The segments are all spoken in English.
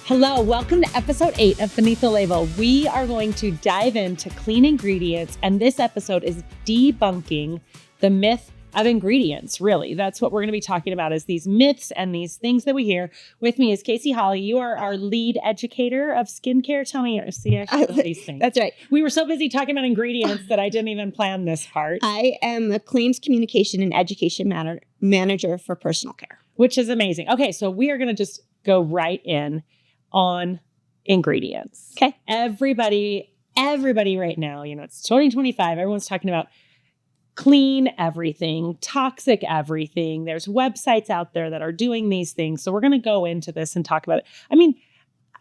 Hello, welcome to episode 8 of Beneath the Label. We are going to dive into clean ingredients, and this episode is debunking the myth of ingredients, really. That's what we're going to be talking about, is these myths and these things that we hear. With me is Casey Holley. You are our lead educator of skincare. Tell me, see, I should know these things. That's right. We were so busy talking about ingredients that I didn't even plan this part. I am a claims communication and education manager for personal care. Which is amazing. Okay, so we are going to just go right in on ingredients. Okay. Everybody right now, it's 2025. Everyone's talking about clean everything, toxic everything. There's websites out there that are doing these things. So we're going to go into this and talk about it. I mean,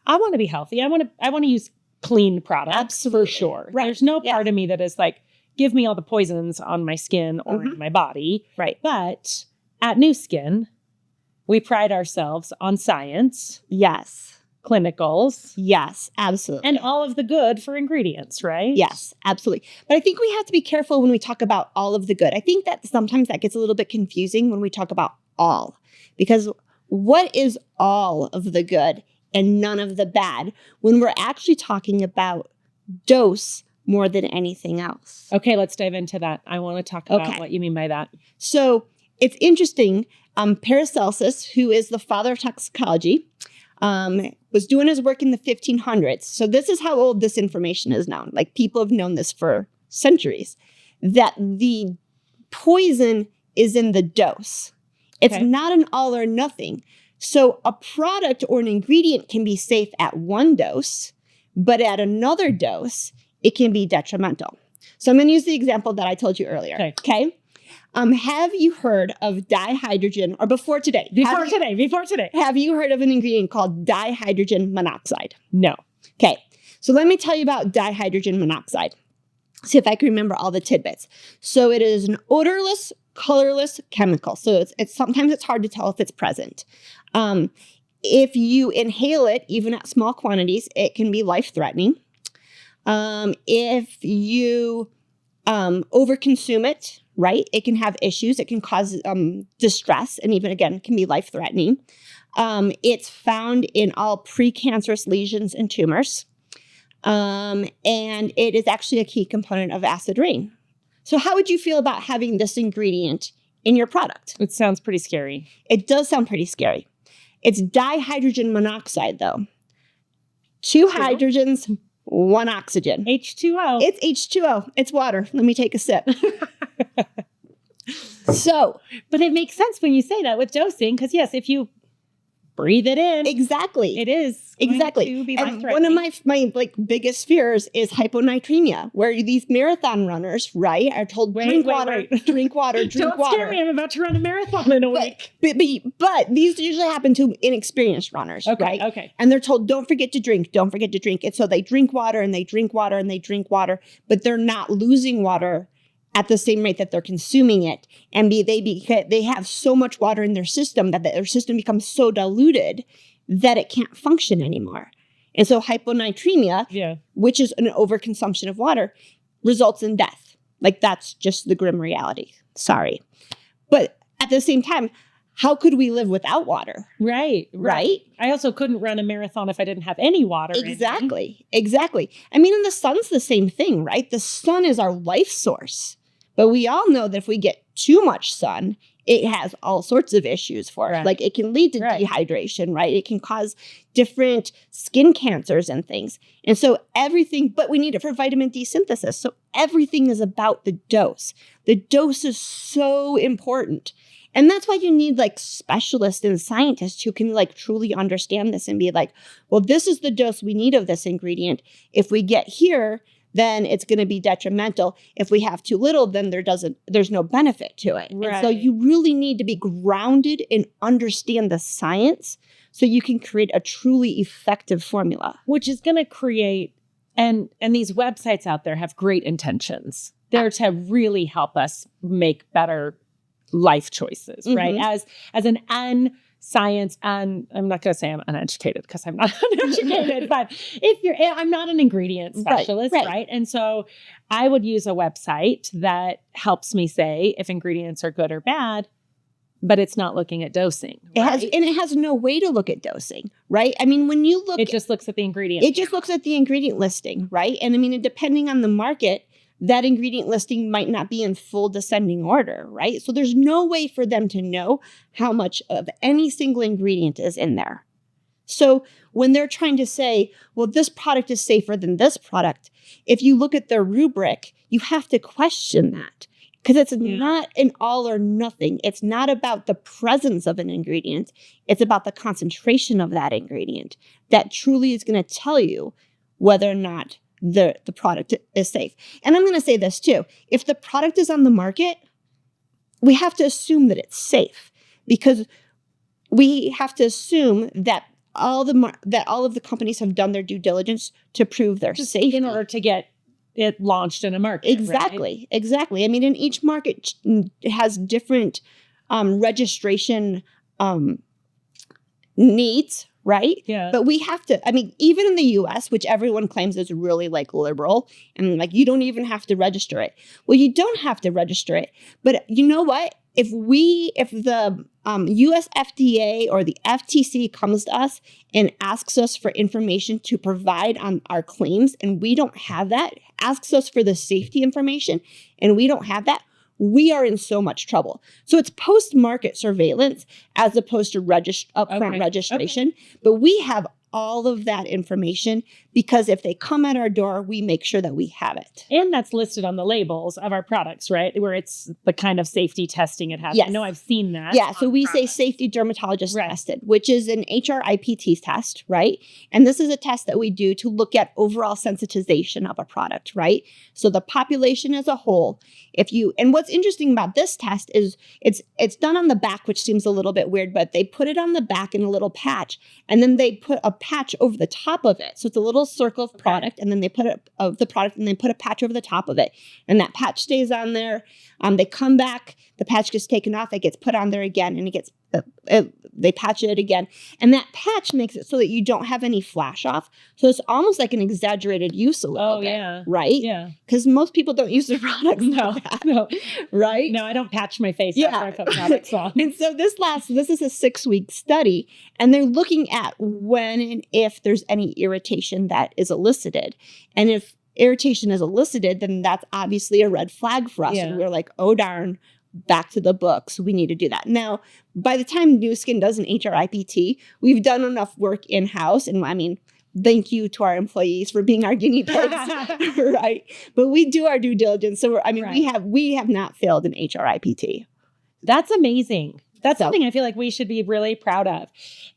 I want to be healthy. I want to use clean products. Absolutely. For sure. Right. There's no part of me that is like, give me all the poisons on my skin or in my body. Right. But at New Skin, we pride ourselves on science. Yes. Clinicals. Yes, absolutely. And all of the good for ingredients, right? Yes, absolutely. But I think we have to be careful when we talk about all of the good. I think that sometimes that gets a little bit confusing when we talk about all. Because what is all of the good and none of the bad when we're actually talking about dose more than anything else? Okay, let's dive into that. I want to talk about what you mean by that. So it's interesting. Paracelsus, who is the father of toxicology, was doing his work in the 1500s. So this is how old this information is known. Like, people have known this for centuries, that the poison is in the dose. It's not an all or nothing. So a product or an ingredient can be safe at one dose, but at another dose, it can be detrimental. So I'm going to use the example that I told you earlier. Okay. Have you heard of dihydrogen, or before today? Before today. Have you heard of an ingredient called dihydrogen monoxide? No. Okay. So let me tell you about dihydrogen monoxide. See if I can remember all the tidbits. So it is an odorless, colorless chemical. So it's sometimes it's hard to tell if it's present. If you inhale it, even at small quantities, it can be life-threatening. If you overconsume it, right, it can have issues. It can cause distress, and even, again, can be life-threatening. It's found in all precancerous lesions and tumors. And it is actually a key component of acid rain. So how would you feel about having this ingredient in your product? It sounds pretty scary. It does sound pretty scary. It's dihydrogen monoxide, though. 2 hydrogens, 1 oxygen. H2O. It's H2O. It's water. Let me take a sip. But it makes sense when you say that with dosing, because yes, if you breathe it in, exactly, it is exactly. going to be and one of my biggest fears is hyponatremia, where these marathon runners, right, are told drink water. Drink water. Don't scare me. I'm about to run a marathon in a week. But these usually happen to inexperienced runners, right? Okay. And they're told, don't forget to drink. Don't forget to drink. And so they drink water and they drink water and they drink water, but they're not losing water at the same rate that they're consuming it. And they have so much water in their system that their system becomes so diluted that it can't function anymore. And so hyponatremia, which is an overconsumption of water, results in death. Like, that's just the grim reality. Sorry. But at the same time, how could we live without water? Right. I also couldn't run a marathon if I didn't have any water. Exactly. I mean, and the sun's the same thing, right? The sun is our life source. But we all know that if we get too much sun, it has all sorts of issues for us. Like, it can lead to dehydration, right? It can cause different skin cancers and things. And so but we need it for vitamin D synthesis. So everything is about the dose. The dose is so important. And that's why you need like specialists and scientists who can like truly understand this and be like, well, this is the dose we need of this ingredient. If we get here, then it's going to be detrimental. If we have too little, then there's no benefit to it. Right. And so you really need to be grounded and understand the science so you can create a truly effective formula. Which is going to create, and these websites out there have great intentions. They're to really help us make better life choices, right? As an science, and I'm not going to say I'm uneducated because I'm not uneducated, but I'm not an ingredient specialist, right? And so I would use a website that helps me say if ingredients are good or bad but it's not looking at dosing. Right? It has no way to look at dosing, right? I mean, when you look, it just looks at the ingredient. It just looks at the ingredient listing, right? And I mean, depending on the market, that ingredient listing might not be in full descending order, right? So there's no way for them to know how much of any single ingredient is in there. So when they're trying to say, well, this product is safer than this product, if you look at their rubric, you have to question that. Because it's not an all or nothing. It's not about the presence of an ingredient. It's about the concentration of that ingredient that truly is going to tell you whether or not the product is safe. And I'm going to say this too. If the product is on the market, we have to assume that it's safe, because we have to assume that all of the companies have done their due diligence to prove their safety in order to get it launched in a market. Exactly. Right? Exactly. I mean, in each market has different registration needs, right? Yeah. But we have to, I mean, even in the US, which everyone claims is really like liberal and like you don't even have to register it. Well, you don't have to register it. But you know what? If the US FDA or the FTC comes to us and asks us for information to provide on our claims and we don't have that, asks us for the safety information and we don't have that, we are in so much trouble. So it's post-market surveillance as opposed to upfront registration. But we have all of that information because if they come at our door, we make sure that we have it. And that's listed on the labels of our products, right? Where it's the kind of safety testing it has. Yes. I know I've seen that. Yeah, so we say safety dermatologist tested, which is an HRIPT test, right? And this is a test that we do to look at overall sensitization of a product, right? So the population as a whole, and what's interesting about this test is it's done on the back, which seems a little bit weird, but they put it on the back in a little patch, and then they put a patch over the top of it. So it's a little circle of product, and then they put a patch over the top of it, and that patch stays on there. They come back, the patch gets taken off, it gets put on there again, and it gets they patch it again, and that patch makes it so that you don't have any flash off. So it's almost like an exaggerated use a little bit, right? Yeah, because most people don't use their products. No, right? No, I don't patch my face after I put products on. And so this is a 6-week study, and they're looking at when and if there's any irritation that is elicited, and if irritation is elicited, then that's obviously a red flag for us. Yeah. And we're like, oh darn, back to the books. We need to do that. Now, by the time New Skin does an HRIPT, we've done enough work in-house. And I mean, thank you to our employees for being our guinea pigs, right? But we do our due diligence. So we have not failed an HRIPT. That's amazing. That's something I feel like we should be really proud of.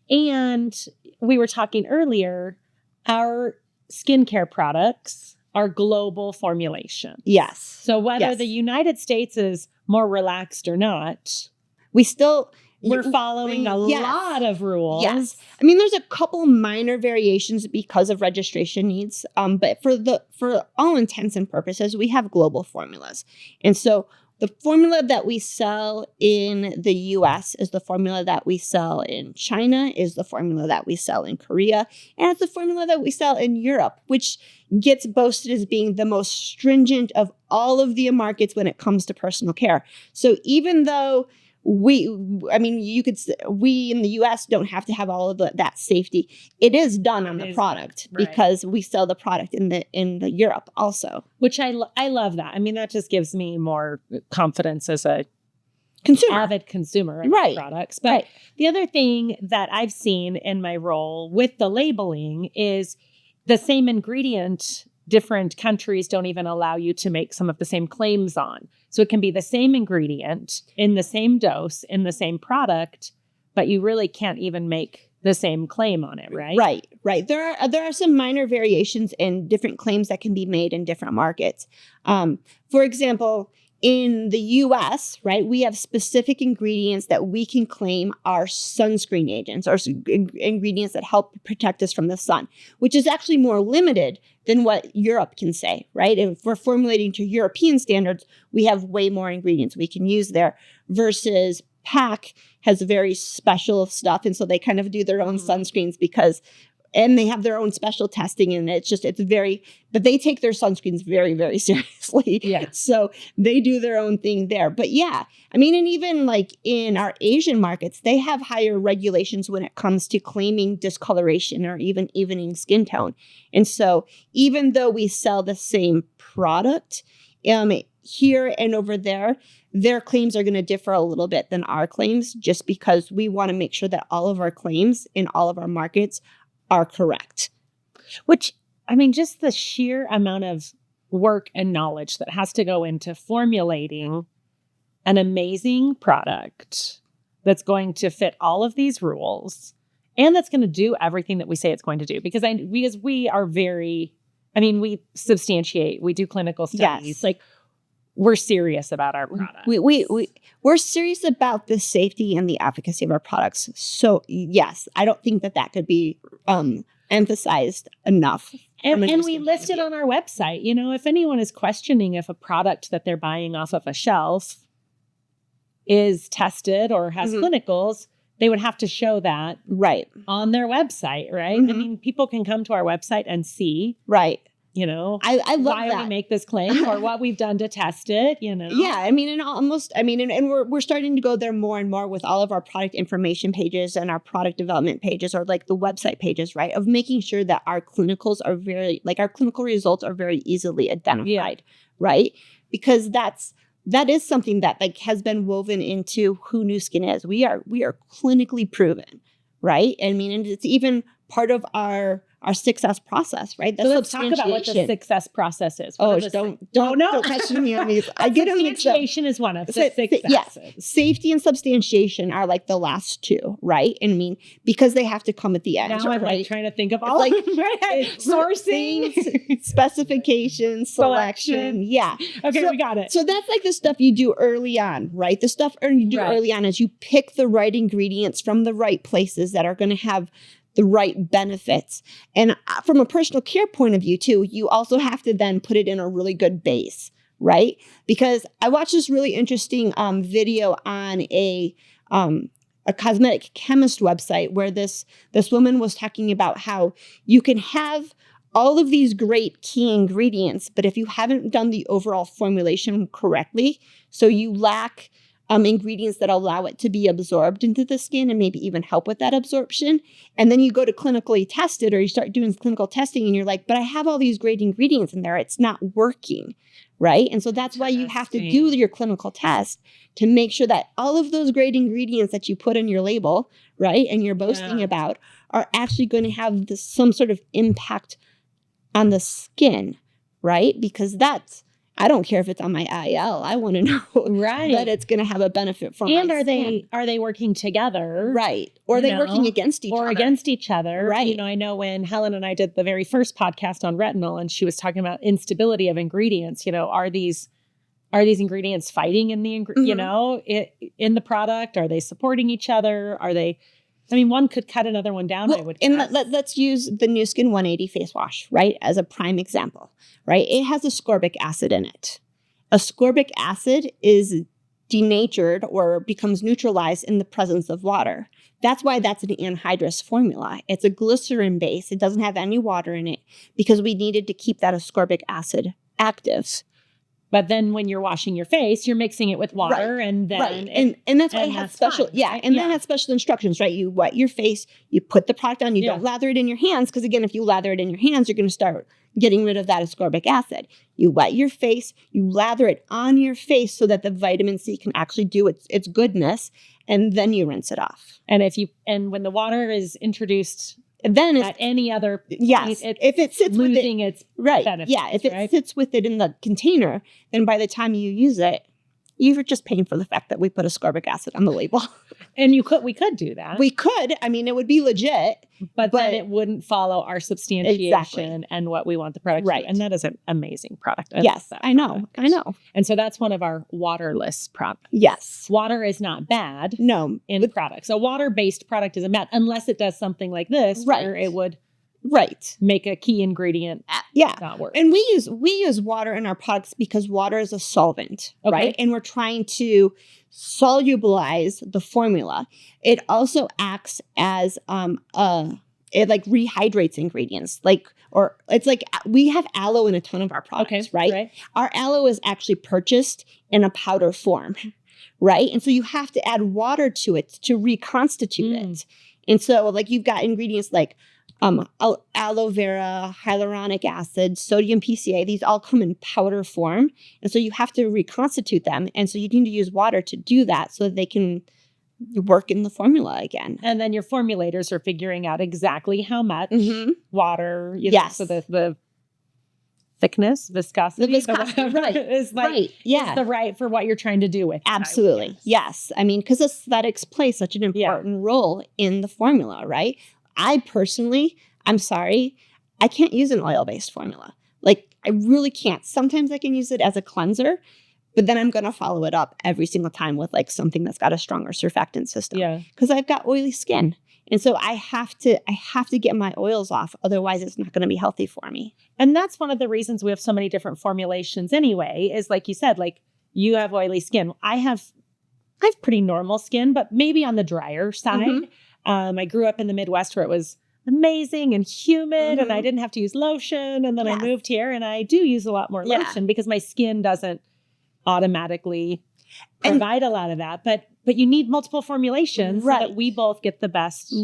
And we were talking earlier, our skincare products are global formulation. Yes. So whether the United States is more relaxed or not, we're following a lot of rules. Yes. I mean, there's a couple minor variations because of registration needs. But for all intents and purposes, we have global formulas. And so the formula that we sell in the US is the formula that we sell in China, is the formula that we sell in Korea, and it's the formula that we sell in Europe, which gets boasted as being the most stringent of all of the markets when it comes to personal care. So even though we in the US don't have to have all of that safety, it is done on the product because we sell the product in the Europe also. Which I love that. I mean, that just gives me more confidence as a avid consumer of products. But the other thing that I've seen in my role with the labeling is the same ingredient, different countries don't even allow you to make some of the same claims on. So it can be the same ingredient in the same dose in the same product, but you really can't even make the same claim on it, right? Right. There are some minor variations in different claims that can be made in different markets. For example, in the US, right, we have specific ingredients that we can claim are sunscreen agents or ingredients that help protect us from the sun, which is actually more limited than what Europe can say, right? If we're formulating to European standards, we have way more ingredients we can use there versus PAC has very special stuff. And so they kind of do their own sunscreens because and they have their own special testing, and but they take their sunscreens very, very seriously. Yeah. So they do their own thing there. But yeah, I mean, and even like in our Asian markets, they have higher regulations when it comes to claiming discoloration or even evening skin tone. And so even though we sell the same product, here and over there, their claims are going to differ a little bit than our claims, just because we want to make sure that all of our claims in all of our markets are correct. Which, I mean, just the sheer amount of work and knowledge that has to go into formulating an amazing product that's going to fit all of these rules and that's going to do everything that we say it's going to do. Because we are very, I mean, we substantiate, we do clinical studies. Yes. Like, we're serious about our products. We're serious about the safety and the efficacy of our products. So yes, I don't think that could be emphasized enough. And we list it on our website. You know, if anyone is questioning if a product that they're buying off of a shelf is tested or has clinicals, they would have to show that on their website, right? I mean, people can come to our website and see. Right. You know, I love why that. we make this claim or what we've done to test it, you know? Yeah. I mean, and we're starting to go there more and more with all of our product information pages and our product development pages, or like the website pages, right? Of making sure that our clinicals are our clinical results are very easily identified, right? Because that is something that like has been woven into who Nu Skin is. We are clinically proven, right? I mean, and it's even part of our success process, right? So let's talk about what the success process is. Don't question me on these. I get them mixed up. Substantiation is one of the successes. Yes. Safety and substantiation are like the last two, right? And I mean, because they have to come at the end. Now I'm like trying to think of all of them, right? Sourcing, specification, selection. Yeah. Okay, we got it. So that's like the stuff you do early on, right? The stuff you do early on is you pick the right ingredients from the right places that are going to have the right benefits. And from a personal care point of view too, you also have to then put it in a really good base, right? Because I watched this really interesting video on a cosmetic chemist website where this woman was talking about how you can have all of these great key ingredients, but if you haven't done the overall formulation correctly, so you lack ingredients that allow it to be absorbed into the skin and maybe even help with that absorption. And then you go to clinically test it, or you start doing clinical testing and you're like, but I have all these great ingredients in there. It's not working, right? And so that's why you have to do your clinical test to make sure that all of those great ingredients that you put in your label, right, and you're boasting about are actually going to have some sort of impact on the skin, right? Because I don't care if it's on my IL. I want to know that it's going to have a benefit for and my skin. Are they working together? Right. Or are they working against each other? Or against each other. Right. You know, I know when Helen and I did the very first podcast on retinol, and she was talking about instability of ingredients, you know, are these ingredients fighting in the, you know, in the product? Are they supporting each other? I mean, one could cut another one down, I would guess. And let's use the Nu Skin 180 face wash, right, as a prime example, right? It has ascorbic acid in it. Ascorbic acid is denatured or becomes neutralized in the presence of water. That's why that's an anhydrous formula. It's a glycerin base. It doesn't have any water in it because we needed to keep that ascorbic acid active. But then when you're washing your face, you're mixing it with water and then and that's why it has special that has special instructions, right? You wet your face, you put the product on, you don't lather it in your hands, because again, if you lather it in your hands, you're going to start getting rid of that ascorbic acid. You wet your face, you lather it on your face so that the vitamin C can actually do its goodness, and then you rinse it off. And when the water is introduced then at any other if it sits losing with it, its right benefits, if it sits with it in the container, then by the time you use it, you're just paying for the fact that we put ascorbic acid on the label. And we could do that. We could. I mean, it would be legit, but then it wouldn't follow our substantiation and what we want the product to do. And that is an amazing product. I know. And so that's one of our waterless products. Yes. Water is not bad. No. In products. A water-based product isn't bad unless it does something like this, where it would make a key ingredient not work. And we use water in our products because water is a solvent, right? And we're trying to solubilize the formula. It also acts as a it like rehydrates ingredients. Or it's like we have aloe in a ton of our products, right? Our aloe is actually purchased in a powder form, right? And so you have to add water to it to reconstitute it. And so like you've got ingredients like aloe vera, hyaluronic acid, sodium PCA, these all come in powder form. And so you have to reconstitute them. And so you need to use water to do that so that they can work in the formula again. And then your formulators are figuring out exactly how much water, so the thickness, viscosity, right, is like is the right for what you're trying to do with. Absolutely. Yes. I mean, because aesthetics play such an important role in the formula, right? I personally, I'm sorry, I can't use an oil-based formula. Like, I really can't. Sometimes I can use it as a cleanser, but then I'm going to follow it up every single time with like something that's got a stronger surfactant system. Yeah. Because I've got oily skin. And so I have to get my oils off. Otherwise, it's not going to be healthy for me. And that's one of the reasons we have so many different formulations anyway, is like you said, like you have oily skin. I have pretty normal skin, but maybe on the drier side. I grew up in the Midwest where it was amazing and humid and I didn't have to use lotion. And then I moved here and I do use a lot more lotion because my skin doesn't automatically provide a lot of that. But you need multiple formulations so that we both get the best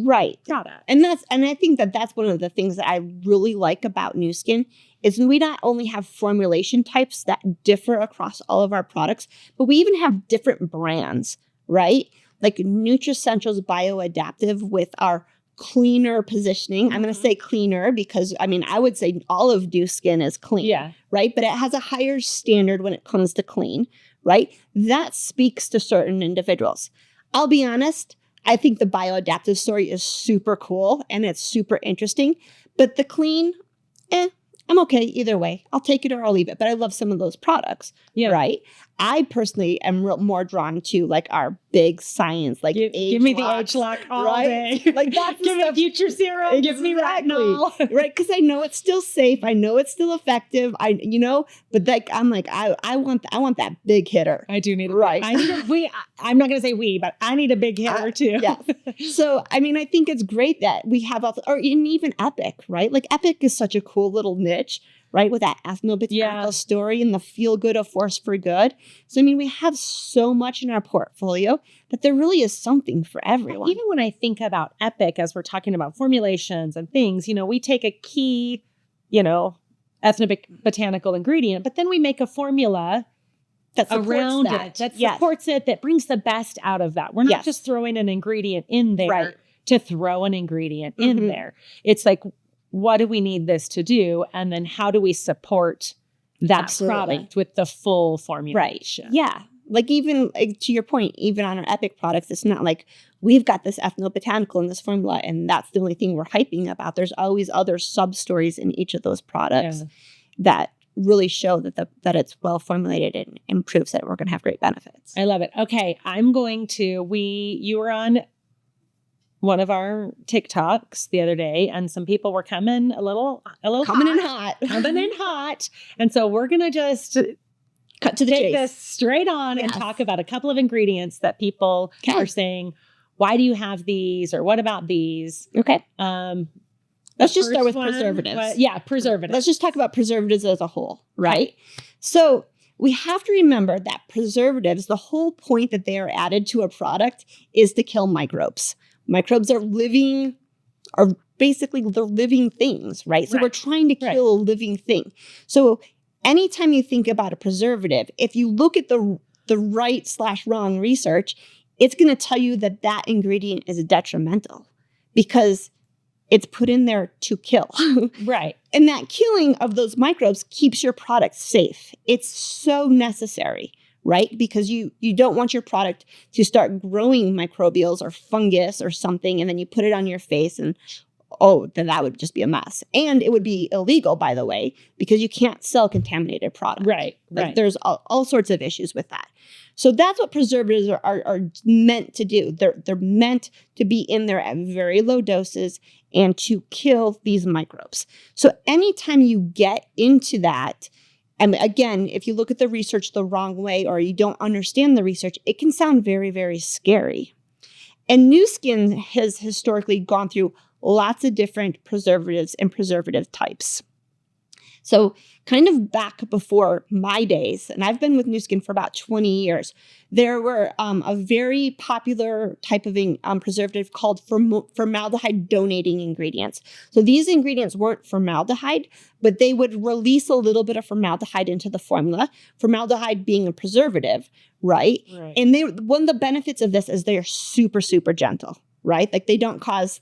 product. And I think that's one of the things that I really like about Nu Skin is we not only have formulation types that differ across all of our products, but we even have different brands, right? Like Nutricentials Bioadaptive with our cleaner positioning. I'm going to say cleaner because, I mean, I would say all of Nu Skin is clean, right? But it has a higher standard when it comes to clean, right? That speaks to certain individuals. I'll be honest, I think the bioadaptive story is super cool and it's super interesting. But the clean, I'm okay either way. I'll take it or I'll leave it. But I love some of those products, right? I personally am more drawn to like our big science, like give me the H-Lock all day. Like that's give me future serum. Give me retinol, right? Because I know it's still safe. I know it's still effective. But like I'm like I want that big hitter. I do need I'm not going to say but I need a big hitter too. Yeah. So I mean, I think it's great that we have even Epic, right? Like Epic is such a cool little niche. Right, with that ethnobotanical story and the feel good of force for good. So, I mean, we have so much in our portfolio that there really is something for everyone. Even when I think about Epic, as we're talking about formulations and things, we take a key, ethnobotanical ingredient, but then we make a formula that around it, that supports it, that brings the best out of that. We're not just throwing an ingredient in there to throw an ingredient in there. It's like, what do we need this to do? And then how do we support that product with the full formulation? Right. Yeah. Like even to your point, even on our Epic products, it's not like we've got this ethnobotanical in this formula and that's the only thing we're hyping about. There's always other sub-stories in each of those products that really show that it's well formulated and proves that we're going to have great benefits. I love it. Okay. You were on one of our TikToks the other day and some people were coming a little coming in hot. And so we're going to just cut to the chase. Take this straight on and talk about a couple of ingredients that people are saying, why do you have these? Or what about these? Okay. Let's just start with preservatives. Preservatives. Let's just talk about preservatives as a whole, right? So we have to remember that preservatives, the whole point that they are added to a product is to kill microbes. Microbes are living things, right? So we're trying to kill a living thing. So anytime you think about a preservative, if you look at the right/wrong research, it's going to tell you that ingredient is detrimental because it's put in there to kill. Right. And that killing of those microbes keeps your product safe. It's so necessary. Right? Because you don't want your product to start growing microbials or fungus or something, and then you put it on your face and, then that would just be a mess. And it would be illegal, by the way, because you can't sell contaminated product. Right. There's all sorts of issues with that. So that's what preservatives are meant to do. They're meant to be in there at very low doses and to kill these microbes. So anytime you get into that, and again, if you look at the research the wrong way or you don't understand the research, it can sound very, very scary. And Nu Skin has historically gone through lots of different preservatives and preservative types. So kind of back before my days, and I've been with Nu Skin for about 20 years, there were a very popular type of preservative called formaldehyde donating ingredients. So these ingredients weren't formaldehyde, but they would release a little bit of formaldehyde into the formula, formaldehyde being a preservative, right? And one of the benefits of this is they are super, super gentle. Right? Like they don't cause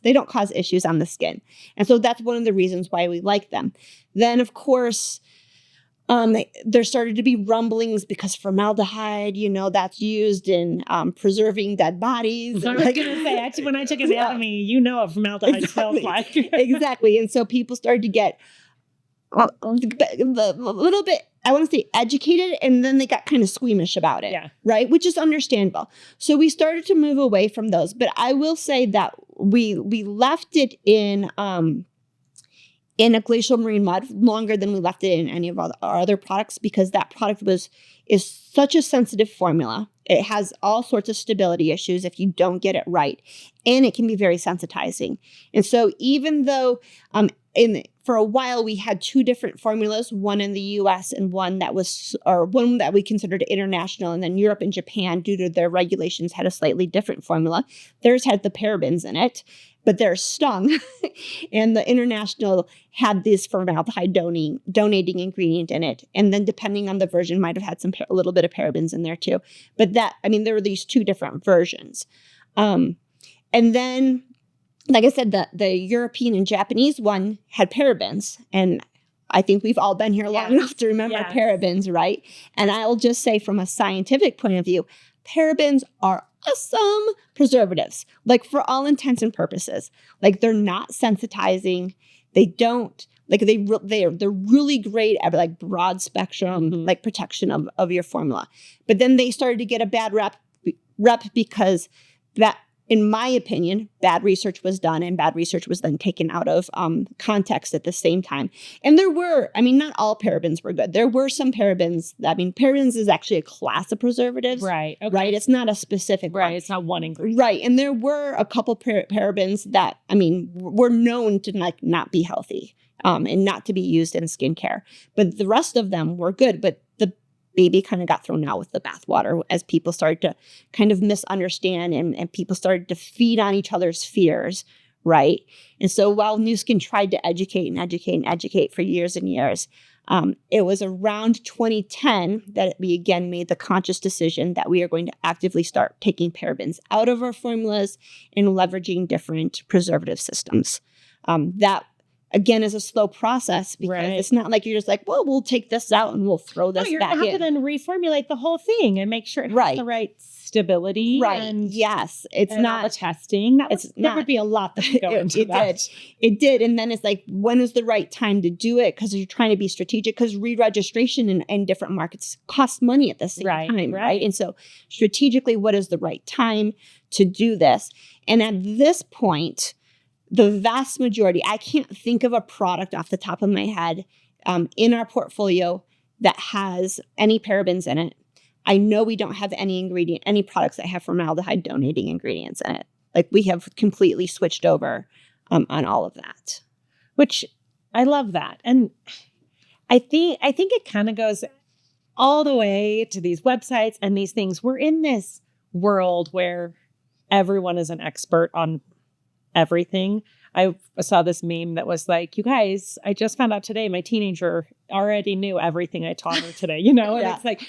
issues on the skin. And so that's one of the reasons why we like them. Then of course, there started to be rumblings because formaldehyde, that's used in preserving dead bodies. I was going to say, actually, when I took anatomy, you know what formaldehyde smells like. Exactly. And so people started to get a little bit, I want to say educated, and then they got kind of squeamish about it, right? Which is understandable. So we started to move away from those. But I will say that we left it in a glacial marine mud longer than we left it in any of our other products, because that product is such a sensitive formula. It has all sorts of stability issues if you don't get it right, and it can be very sensitizing. And so even though for a while we had two different formulas, one in the US and one that we considered international, and then Europe and Japan, due to their regulations, had a slightly different formula. Theirs had the parabens in it, but they're stung. And the international had this formaldehyde donating ingredient in it. And then depending on the version, might have had a little bit of parabens in there too. But there were these two different versions. And then, like I said, the European and Japanese one had parabens. And I think we've all been here long enough to remember parabens, right? And I'll just say, from a scientific point of view, parabens are awesome preservatives, like for all intents and purposes. Like they're not sensitizing. They don't, like they're really great at like broad spectrum, like protection of your formula. But then they started to get a bad rep because that, in my opinion, bad research was done, and bad research was then taken out of context at the same time. And there were, not all parabens were good. There were some parabens. Parabens is actually a class of preservatives. Right. Okay. Right. It's not a specific one. It's not one ingredient. Right. And there were a couple parabens that, were known to not be healthy and not to be used in skincare. But the rest of them were good. But the baby kind of got thrown out with the bathwater as people started to kind of misunderstand, and people started to feed on each other's fears, right? And so while Nu Skin tried to educate for years and years, it was around 2010 that we again made the conscious decision that we are going to actively start taking parabens out of our formulas and leveraging different preservative systems. That again, is a slow process, because it's not like you're just like, well, we'll take this out and we'll throw this back in. You're going to have to then reformulate the whole thing and make sure it has the right stability. Right. And, yes. It's not all the testing. There would be a lot that would go into that. It did. And then it's like, when is the right time to do it? Because you're trying to be strategic, because re-registration in different markets costs money at the same time. Right. And so strategically, what is the right time to do this? And at this point, the vast majority, I can't think of a product off the top of my head in our portfolio that has any parabens in it. I know we don't have any products that have formaldehyde donating ingredients in it. Like, we have completely switched over on all of that. Which I love that. And I think it kind of goes all the way to these websites and these things. We're in this world where everyone is an expert on everything. I saw this meme that was like, you guys, I just found out today my teenager already knew everything I taught her today, and it's like,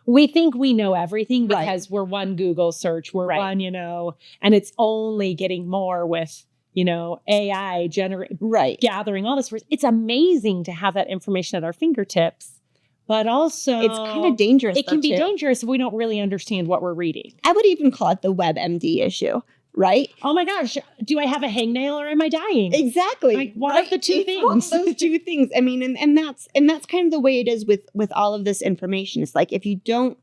we think we know everything because we're one Google search, we're one, and it's only getting more with, AI gathering all this. It's amazing to have that information at our fingertips, but also it's kind of dangerous. It can be dangerous if we don't really understand what we're reading. I would even call it the WebMD issue. Right? Oh my gosh. Do I have a hangnail or am I dying? Exactly. Like, one of the two things. Those two things. And that's kind of the way it is with all of this information. It's like, if you don't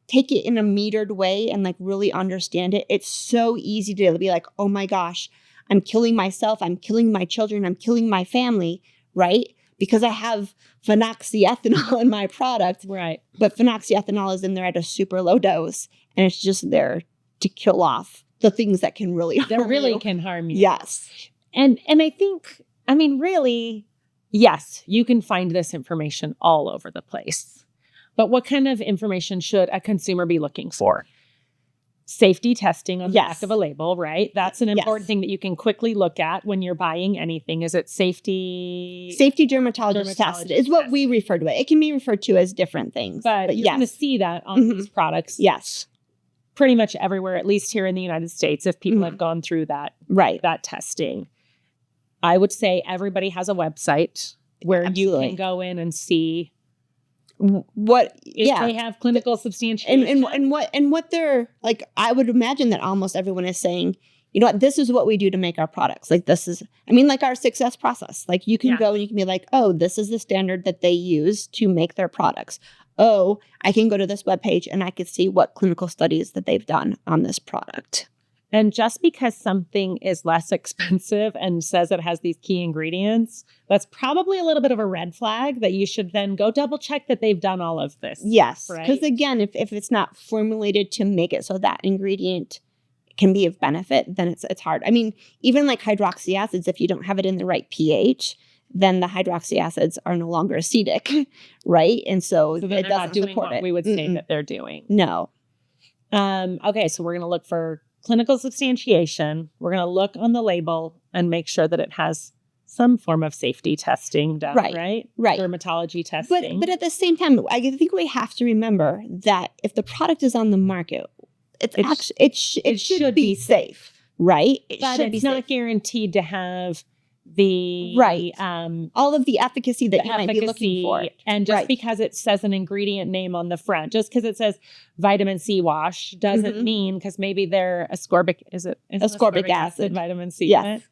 take it in a metered way and really understand it, it's so easy to be like, oh my gosh, I'm killing myself. I'm killing my children. I'm killing my family. Right? Because I have phenoxyethanol in my product. Right. But phenoxyethanol is in there at a super low dose, and it's just there to kill off the things that can really harm That really you. can harm you. Yes. And I think, I mean, really, yes, you can find this information all over the place. But what kind of information should a consumer be looking for? Safety testing on the back of a label, right? That's an important thing that you can quickly look at when you're buying anything. Is it safety? Safety dermatologist tested is what we refer to it. It can be referred to as different things. But you're going to see that on these products. Yes. Pretty much everywhere, at least here in the United States, if people have gone through that, that testing. I would say everybody has a website where you can go in and see what if they have clinical substantiation and what they're like. I would imagine that almost everyone is saying, you know what, this is what we do to make our products. Like this is, I mean, like our success process. Like you can go and you can be like, oh, this is the standard that they use to make their products. Oh, I can go to this webpage and I can see what clinical studies that they've done on this product. And just because something is less expensive and says it has these key ingredients, that's probably a little bit of a red flag that you should then go double check that they've done all of this. Yes. Right? Because again, if it's not formulated to make it so that ingredient can be of benefit, then it's hard. I mean, even like hydroxy acids, if you don't have it in the right pH, then the hydroxy acids are no longer acidic, right? And so it doesn't not doing support what it. we would say that they're doing. No. Okay, so we're going to look for clinical substantiation. We're going to look on the label and make sure that it has some form of safety testing done, right? Right. Dermatology testing. But at the same time, I think we have to remember that if the product is on the market, it should be safe, right? But it's not guaranteed to have the all of the efficacy that you might be looking for. And just because it says an ingredient name on the front, just because it says vitamin C wash doesn't mean, because maybe they're ascorbic acid vitamin C. Yes.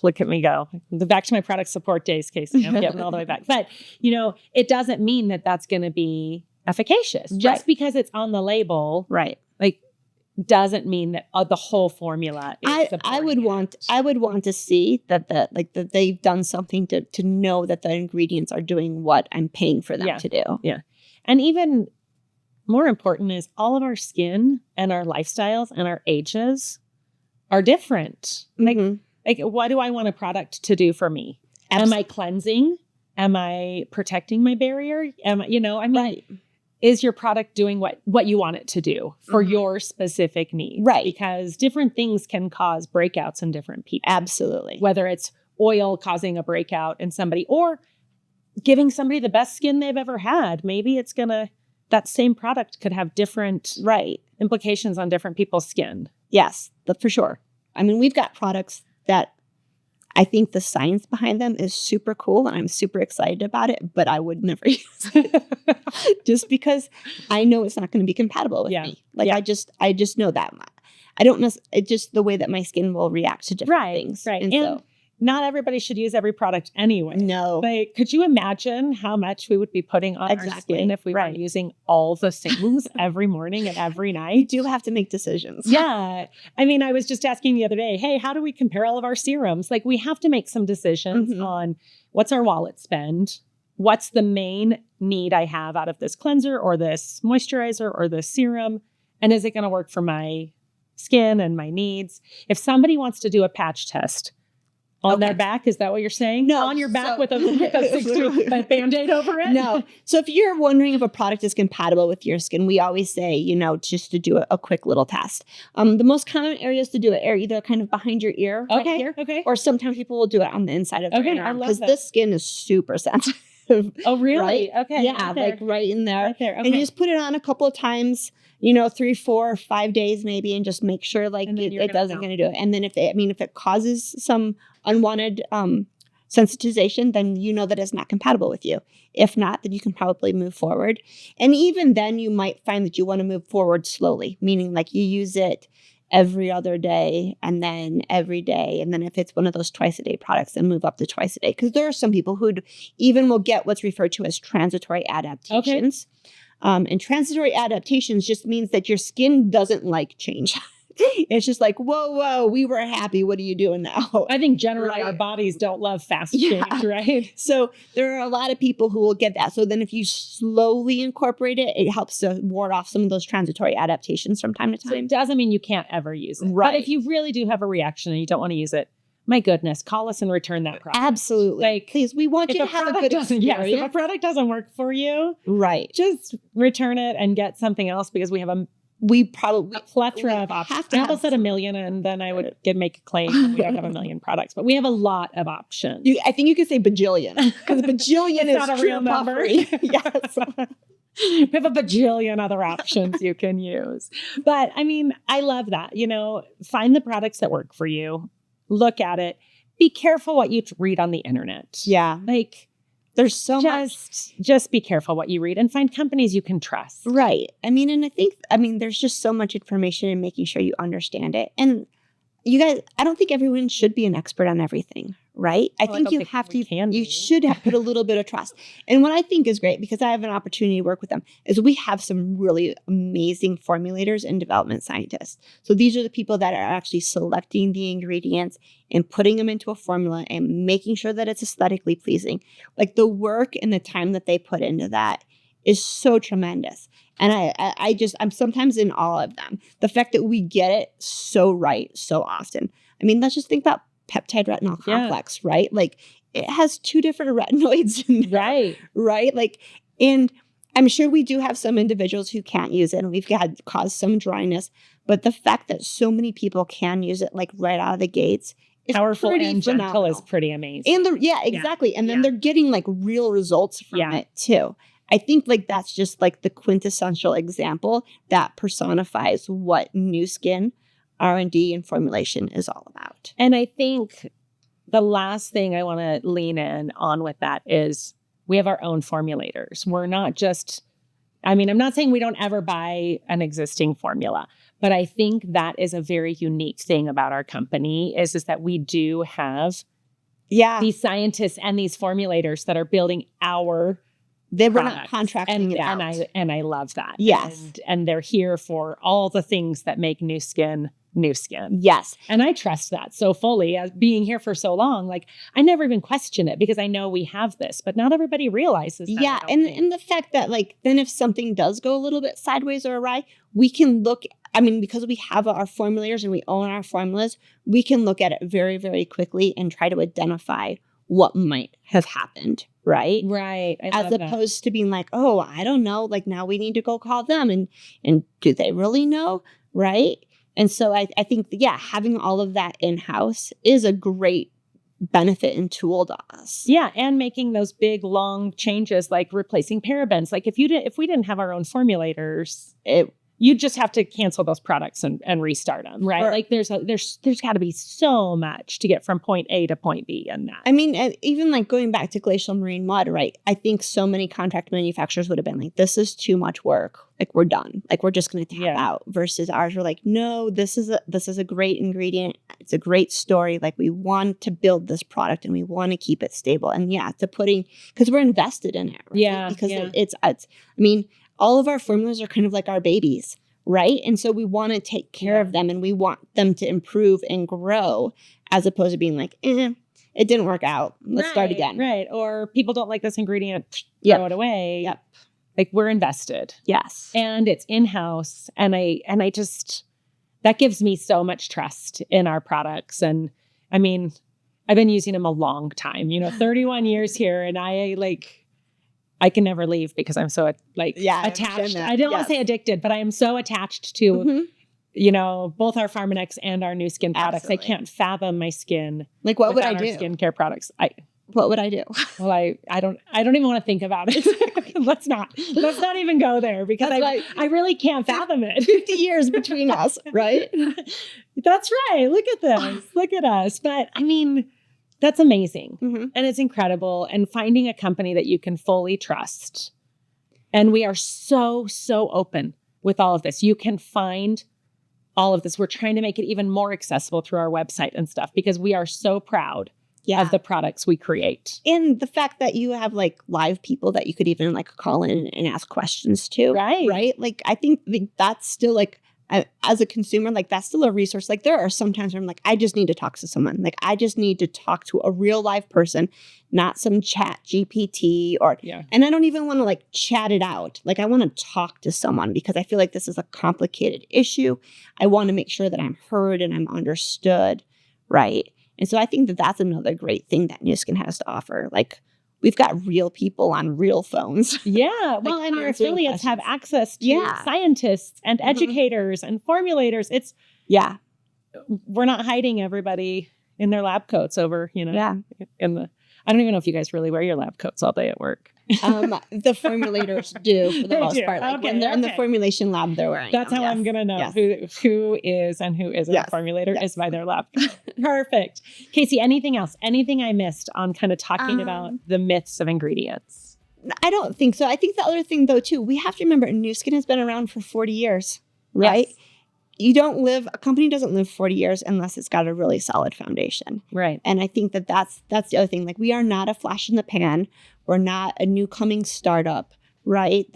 Look at me go. Back to my product support days, Casey. I'm getting all the way back. But, you know, it doesn't mean that that's going to be efficacious. Just because it's on the label, like, doesn't mean that the whole formula is I would want to see that they've done something to know that the ingredients are doing what I'm paying for them to do. Yeah. And even more important is all of our skin and our lifestyles and our ages are different. Like what do I want a product to do for me? Absolutely. Am I cleansing? Am I protecting my barrier? Is your product doing what you want it to do for your specific needs? Right. Because different things can cause breakouts in different people. Absolutely. Whether it's oil causing a breakout in somebody or giving somebody the best skin they've ever had. Maybe that same product could have different implications on different people's skin. Yes, for sure. I mean, we've got products that I think the science behind them is super cool and I'm super excited about it, but I would never use it just because I know it's not going to be compatible with me. Like I just know that. I don't know. It's just the way that my skin will react to different things. Right. And so, not everybody should use every product anyway. No. But could you imagine how much we would be putting on our skin if we were using all the things every morning and every night? You do have to make decisions. Yeah. I mean, I was just asking the other day, hey, how do we compare all of our serums? Like we have to make some decisions on what's our wallet spend? What's the main need I have out of this cleanser or this moisturizer or this serum? And is it going to work for my skin and my needs? If somebody wants to do a patch test, on their back? Is that what you're saying? No. On your back with a Band-Aid over it? No. So if you're wondering if a product is compatible with your skin, we always say, just to do a quick little test. The most common areas to do it are either kind of behind your ear right here, or sometimes people will do it on the inside of their arm. Because this skin is super sensitive. Oh, really? Right? Okay. Yeah, like right in there. Right there. Okay. And you just put it on a couple of times, 3, 4, 5 days maybe, and just make sure it doesn't going to do it. And then if it causes some unwanted sensitization, then you know that it's not compatible with you. If not, then you can probably move forward. And even then you might find that you want to move forward slowly, meaning like you use it every other day and then every day. And then if it's one of those twice a day products, then move up to twice a day. Because there are some people who even will get what's referred to as transitory adaptations. And transitory adaptations just means that your skin doesn't like change. It's just like, whoa, we were happy. What are you doing now? I think generally Right. our bodies don't love fast Yeah. change, right? So there are a lot of people who will get that. So then if you slowly incorporate it, it helps to ward off some of those transitory adaptations from time to So time. it doesn't mean you can't ever use it. Right. But if you really do have a reaction and you don't want to use it, my goodness, call us and return that product. Absolutely. Like, please, we want you to have a good experience. Yes, if a product doesn't work for you, Right. just return it and get something else because we have a plethora of options. I almost said a million, and then I would make a claim. We don't have a million products, but we have a lot of options. I think you could say bajillion, because bajillion is not a real number. Yes. We have a bajillion other options you can use. But I mean, I love that. Find the products that work for you. Look at it. Be careful what you read on the internet. Yeah. Like, there's so much. Just be careful what you read and find companies you can trust. Right. And I think, there's just so much information in making sure you understand it. And you guys, I don't think everyone should be an expert on everything, right? I think you have to, you should have put a little bit of trust. And what I think is great, because I have an opportunity to work with them, is we have some really amazing formulators and development scientists. So these are the people that are actually selecting the ingredients and putting them into a formula and making sure that it's aesthetically pleasing. Like, the work and the time that they put into that is so tremendous. And I'm sometimes in awe of them. The fact that we get it so right so often. Let's just think about peptide retinol complex, right? Like, it has 2 different retinoids in there, right? Right? Like, and I'm sure we do have some individuals who can't use it, and we've caused some dryness. But the fact that so many people can use it, like, right out of the gates, is powerful pretty and phenomenal. gentle is pretty amazing. And exactly. And then they're getting, like, real results from it too. I think, like, that's just, like, the quintessential example that personifies what Nu Skin R&D and formulation is all about. And I think the last thing I want to lean in on with that is we have our own formulators. We're not just, I'm not saying we don't ever buy an existing formula, but I think that is a very unique thing about our company is that we do have these scientists and these formulators that are building our we're not contracting it out. And I love that. Yes. And they're here for all the things that make Nu Skin. Yes. And I trust that so fully, as being here for so long. Like, I never even question it because I know we have this, but not everybody realizes that. Yeah. And the fact that, like, then if something does go a little bit sideways or awry, we can look, because we have our formulators and we own our formulas, we can look at it very, very quickly and try to identify what might have happened. Right. Right. As opposed to being like, oh, I don't know. Like, now we need to go call them and do they really know? Right. And so I think, having all of that in-house is a great benefit and tool to us. Yeah. And making those big, long changes, like replacing parabens. Like, if we didn't have our own formulators, you'd just have to cancel those products and restart them, right? Like, there's got to be so much to get from point A to point B in that. Even like going back to glacial marine mud, right? I think so many contract manufacturers would have been like, this is too much work. Like, we're done. Like, we're just going to tap out. Versus ours were like, no, this is a great ingredient. It's a great story. Like, we want to build this product and we want to keep it stable. And because we're invested in it. Right? Yeah. Because it's all of our formulas are kind of like our babies, right? And so we want to take care of them and we want them to improve and grow, as opposed to being like, it didn't work out. Let's start again. Right. Or people don't like this ingredient, throw it away. Yep. Like, we're invested. Yes. And it's in-house. And I just, that gives me so much trust in our products. And I've been using them a long time, 31 years here. And I can never leave because I'm so attached. I don't want to say addicted, but I am so attached to, both our Pharmanex and our Nu Skin products. Absolutely. I can't fathom my skin. Like, what would I do? Skincare products. What would I do? Well, I don't even want to think about it. Let's not even go there because I really can't fathom it. 50 years between us, right? That's right. Look at this. Look at us. But that's amazing. Mm-hmm. And it's incredible. And finding a company that you can fully trust. And we are so, so open with all of this. You can find all of this. We're trying to make it even more accessible through our website and stuff because we are so proud of the products we create. And the fact that you have like live people that you could even like call in and ask questions to. Right. Right. Like, I think that's still like as a consumer, like that's still a resource. Like there are some times where I'm like, I just need to talk to someone. Like I just need to talk to a real live person, not some chat GPT and I don't even want to like chat it out. Like I want to talk to someone because I feel like this is a complicated issue. I want to make sure that I'm heard and I'm understood. Right. And so I think that that's another great thing that Nu Skin has to offer. Like we've got real people on real phones. Yeah. Well, and our affiliates have access to scientists and educators and formulators. We're not hiding everybody in their lab coats over, I don't even know if you guys really wear your lab coats all day at work. The formulators do for the most part. Like when they're in the formulation lab, they're wearing That's them. how I'm going to know who is and who isn't a formulator is by their lab. Perfect. Casey, anything else? Anything I missed on kind of talking about the myths of ingredients? I don't think so. I think the other thing though, too, we have to remember Nu Skin has been around for 40 years, right? Yes. A company doesn't live 40 years unless it's got a really solid foundation. Right. And I think that that's the other thing. Like we are not a flash in the pan. We're not a new coming startup, right?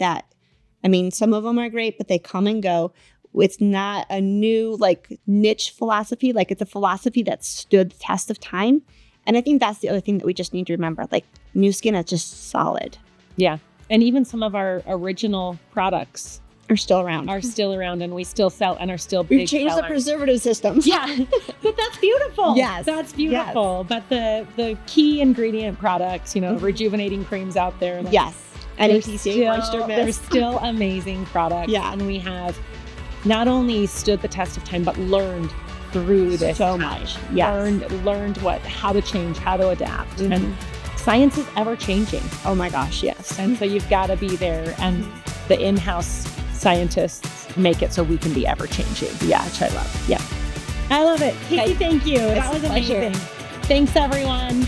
Some of them are great, but they come and go. It's not a new like niche philosophy. Like it's a philosophy that stood the test of time. And I think that's the other thing that we just need to remember. Like Nu Skin is just solid. Yeah. And even some of our original products are still around, and we still sell and are still big. We've changed the preservative systems. Yeah, but that's beautiful. Yes, that's beautiful. Yes. But the key ingredient products, rejuvenating creams out there. Like, yes, NATCA moisture mist. There's still amazing products. Yeah, and we have not only stood the test of time, but learned through this so much. Yes, learned how to change, how to adapt, and science is ever changing. Oh my gosh, yes. And so you've got to be there, and the in-house scientists make it so we can be ever changing. Yeah, which I love. Yeah. I love it. Casey, thank you. That was amazing. Thanks, everyone.